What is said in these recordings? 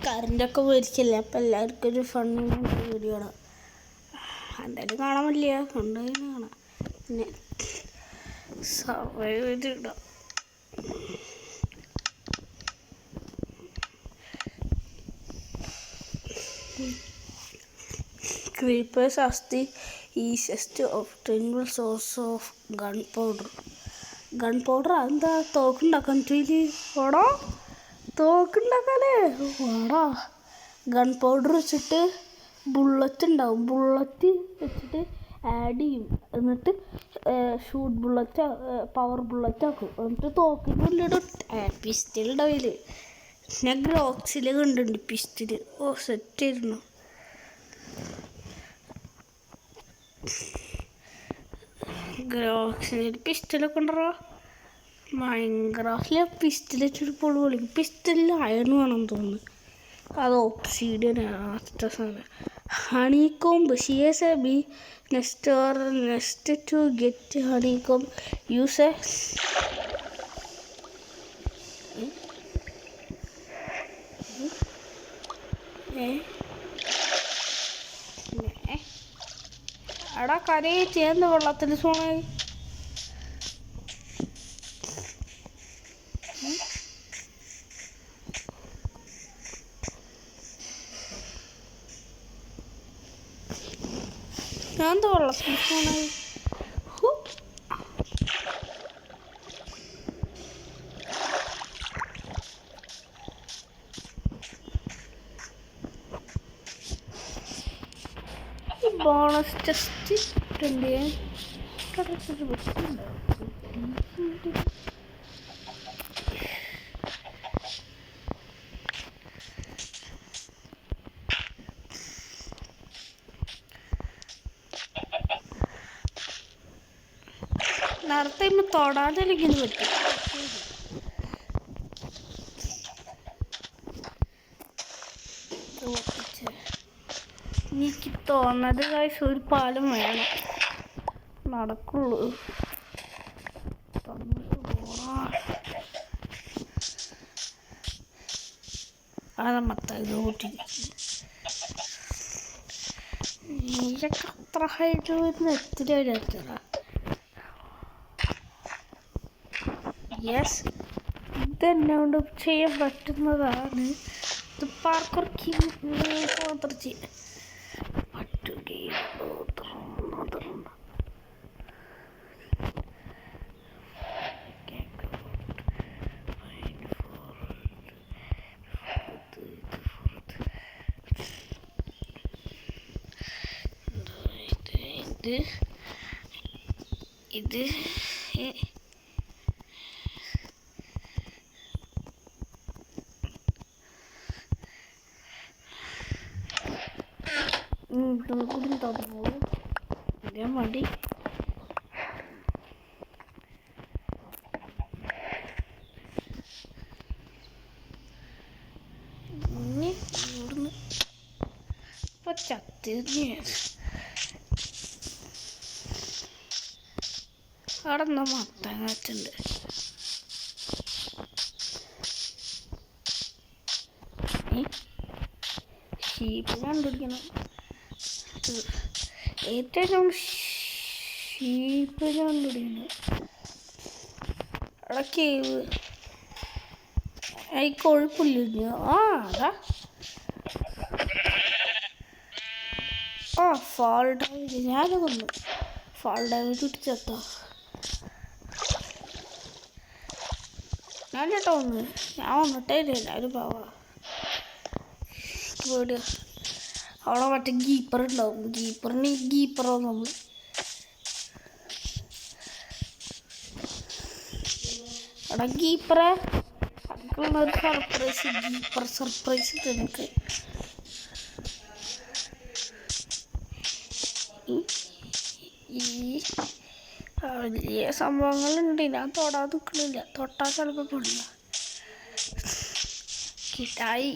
കറണ്ടൊക്കെ മേടിച്ചില്ല. അപ്പം എല്ലാവർക്കും ഒരു ഫണ്ണിങ് വീഡിയോ ആണ്. എന്തായാലും കാണാൻ പറ്റില്ല, കൊണ്ടുപോയി കാണാം. പിന്നെ സർവൈവ് ചെയ്തിടാം. Creepers as the easiest obtainable source of gunpowder. Gunpowder എന്താ? തോക്കുണ്ടാക്കാൻ ഓടാ, തോക്കുണ്ടാക്കാനേ ഓടാ. ഗൺ പൗഡർ വെച്ചിട്ട് ബുള്ളറ്റ് ഉണ്ടാവും. ബുള്ളറ്റ് വെച്ചിട്ട് ആഡ് ചെയ്യും. എന്നിട്ട് ഷൂട്ട് ബുള്ളറ്റ്, പവർ ബുള്ളറ്റ് ആക്കും. എന്നിട്ട് തോക്കിൻ്റെ ഉള്ളിൽ പിസ്റ്റൽ ഉണ്ടാവില്ലേ. ഞാൻ ഗ്രോക്സിൽ കണ്ടിട്ടുണ്ട് പിസ്റ്റല്. ഓ സെറ്റ് ആയിരുന്നു. ഗ്രോക്സിൽ പിസ്റ്റലൊക്കെ ഉണ്ടോ? മൈൻക്രാഫ്റ്റിലെ പിസ്റ്റൽ വെച്ചിട്ട് പൊളി പൊളിക്കും. പിസ്റ്റലിൽ അയൺ വേണമെന്ന് തോന്നുന്നു. അത് ഒബ്സിഡിയൻ അത്ര സാധനം. Honeycomb CSAB nest to get honeycomb use എടാ കരയെ ചേർന്ന വെള്ളത്തിൽ സോണായി. ഞാൻ എന്താ വെള്ളത്തിൽ സോണായി. ബോണസ് ടെസ്റ്റ് ഇട്ടുണ്ട്. നേരത്തെ തൊടാതിരിക്കുന്നു പറ്റും. എനിക്ക് തോന്നുന്നത് കാശ് ഒരു പാലം വേണം നടക്കുള്ളൂ. അതമ്മൂട്ടി നീയൊക്കെ അത്ര ഹൈറ്റ് വരുന്ന എത്ര. യെസ്, ഇതെന്നെ കൊണ്ട് ചെയ്യാൻ പറ്റുന്നതാണ്. ഇത് പാർക്കർ മാത്രം ചെയ്യാൻ പറ്റുകയും ഇത് കൂടി തുറന്നോളൂ. ഇതേ മതി. ഇവിടുന്ന് ഇപ്പൊ അവിടെ എന്താ മത്തങ്ങ വെച്ചുണ്ട്. ഷീപ്പ് കണ്ടുപിടിക്കണം. ഏറ്റവും ഷീപ്പ് കണ്ടുപിടിക്കണം. അവിടെ കേവ് ഈ കൊഴുപ്പില്ല. അതാ ഫാൾ ഡാമേജ്. ഞാനത് കൊന്നു. ഫാൾ ഡാമേജ് ഇട്ടിച്ചെത്താ ഞാൻ ചേട്ടാ ഒന്ന്. ഞാൻ വന്നിട്ടേ ഇല്ല. എല്ലാവരും പാവാ പേടിയ. അവിടെ മറ്റേ ഗീപ്പർ ഉണ്ടാവും. ഗീപ്പറോ നമ്മൾ അവിടെ ഗീപ്പറെ ഒരു സർപ്രൈസ്. ഗീപ്പർ സർപ്രൈസ് എനിക്ക്. ഈ വലിയ സംഭവങ്ങളുണ്ട്. ഞാൻ തൊടാതെ നിൽക്കണില്ല. തൊട്ടാൽ ചിലപ്പോൾ പൊടില്ല. കിട്ടായി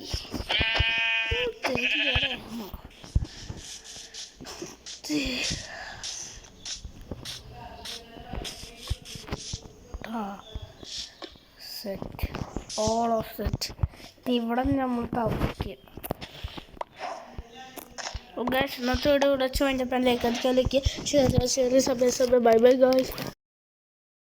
set all of it. ഇവിടെ നമ്മൾ താമസിക്കുക. ഇന്നത്തെ വീഡിയോ ഇവിടെ വെച്ച് വേണ്ടപ്പോൾ ലൈക്ക് അടിക്കുക, ഷെയർ ബൈ ബൈ ഗായ്സ്.